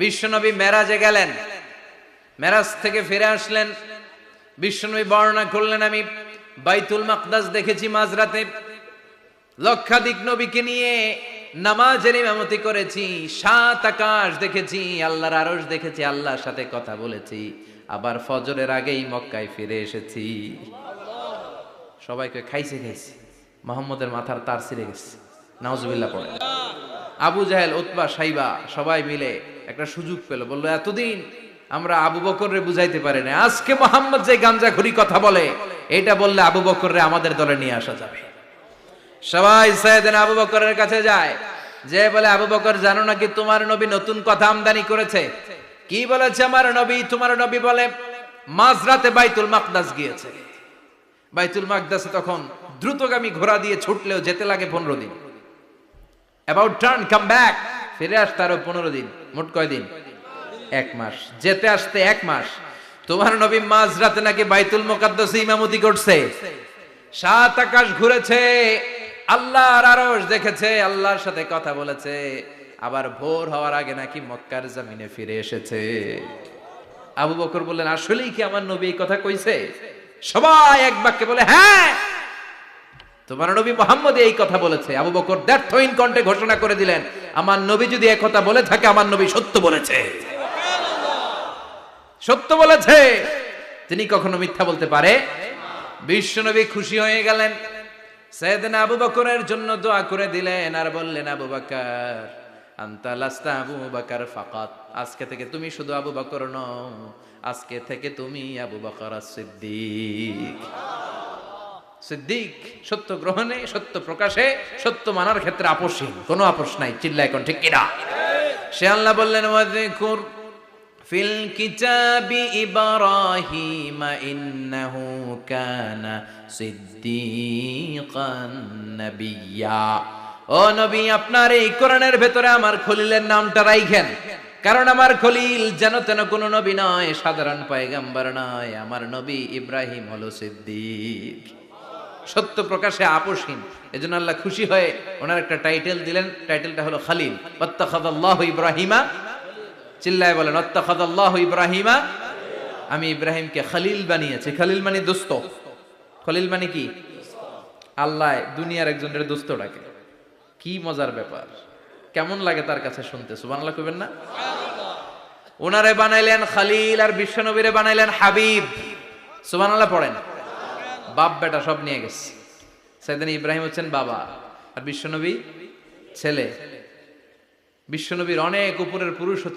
বিশ্বনবী মেরাজে গেলেন, মেরাজ থেকে ফিরে আসলেন। বিশ্বনবী বর্ণনা করলেন, আমি বাইতুল মাকদাস দেখেছি মাঝরাতে, লক্ষাধিক নবীকে নিয়ে নামাজের ইমামতি করেছি, 7 আকাশ দেখেছি, আল্লাহর আরশ দেখেছি, আল্লাহর সাথে কথা বলেছি, আবার ফজরের আগেই মক্কায় ফিরে এসেছি। সবাইকে খাইছে খাইছে, মুহাম্মদের মাথার তার ছিঁড়ে গেছে, নাউজুবিল্লাহ পড়ে। আবু জাহেল, উতবা, সাইবা সবাই মিলে একটা সুযোগ পেল, বললো এতদিন আমরা আবু বকররে বুঝাইতে পারি না, আজকে মুহাম্মদ যে গাঞ্জাখুরি কথা বলে এটা বললে আবু বকররে আমাদের দলে নিয়ে আসা যাবে। সবাই সাইয়েদনা আবু বকরের কাছে যায়, যে বলে আবু বকর জানো নাকি তোমার নবী নতুন কথা আমদানি করেছে? কি বলেছে আমার নবী? তোমার নবী বলে মাঝরাতে বাইতুল মাকদাস গিয়েছে। বাইতুল মাকদাসে তখন দ্রুতগামী ঘোড়া দিয়ে ছুটলেও যেতে লাগে 15 দিন। অ্যাবাউট টার্ন কাম ব্যাক, ফিরে আসতে আরো 15 দিন, মোট কয় দিন? 1 মাস, যেতে আসতে 1 মাস। তোমার নবী মাঝরাতে নাকি বাইতুল মুকাদ্দাসে ইমামতি করছে, 7 আকাশ ঘুরেছে, আল্লাহর আরশ দেখেছে, আল্লাহর সাথে কথা বলেছে, আবার ভোর হওয়ার আগে নাকি মক্কার জমিনে ফিরে এসেছে। আবু বকর বললেন, আসলেই কি আমার নবী এই কথা কইছে? সবাই এক বাক্যে বলে, হ্যাঁ, তোমার নবী মুহাম্মদ এই কথা বলেছে। আবু বকর দ্ব্যর্থহীন কণ্ঠে ঘোষণা করে দিলেন, আমার নবী যদি এই কথা বলে থাকে, আমার নবী সত্য বলেছে, সত্য বলেছে, তিনি কখনো মিথ্যা বলতে পারে? বিশ্বনবী খুশি হয়ে গেলেন, সাইয়েদনা আবু বকরের জন্য দোয়া করে দিলেন, আর বললেন, আবু বকর আনতা লাস্তা আবু বকর ফাকাত, আজকে থেকে তুমি শুধু আবু বকর নও, আজকে থেকে তুমি আবু বকর সিদ্দিক। সিদ্দিক, সত্য গ্রহণে, সত্য প্রকাশে, সত্য মানার ক্ষেত্রে আপোষহীন, কোনো আপোষ নাই। চিল্লায় কোন ঠিক কিনা? সে আল্লাহ বললেন, ওয়াযকুর ফিল কিতাবি ইব্রাহিম ইন্নাহু কানা সিদ্দিকান নাবিয়্যা। ও নবী, আপনার এই কোরআনের ভেতরে আমার খলিলের নামটা রাখেন, কারণ আমার খলিল যেন তেন কোনো নবী নয়, সাধারণ পয়গম্বর নয়, আমার নবী ইব্রাহিম হলো সিদ্দিক, সত্য প্রকাশে আপোষহীন। এজন্য আল্লাহ খুশি হয়ে ওনার একটা টাইটেল দিলেন, টাইটেলটা হলো খলিল। ওয়াত্তাখাযাল্লাহু ইব্রাহিমা, চিল্লায় বলেন, ওয়াত্তাখাযাল্লাহু ইব্রাহিমা, আমি ইব্রাহিমকে খলিল বানিয়েছি। খলিল মানে দোস্ত। খলিল মানে কি? আল্লাহ দুনিয়ার একজনের দোস্ত ডাকে। কি মজার ব্যাপার, কেমন লাগে তার কাছে শুনতে? সুবহানাল্লাহ কইবেন না? ওনারে বানাইলেন খলিল, আর বিশ্বনবীরে বানাইলেন হাবিব। সুবহানাল্লাহ পড়েন। বাপ বেটা সব নিয়ে গেছে। সাইয়েদনা ইব্রাহিম হচ্ছেন বাবা, আর বিশ্বনবী ছেলে। বিশ্বনবীর অনেক উপরের পুরুষ হচ্ছে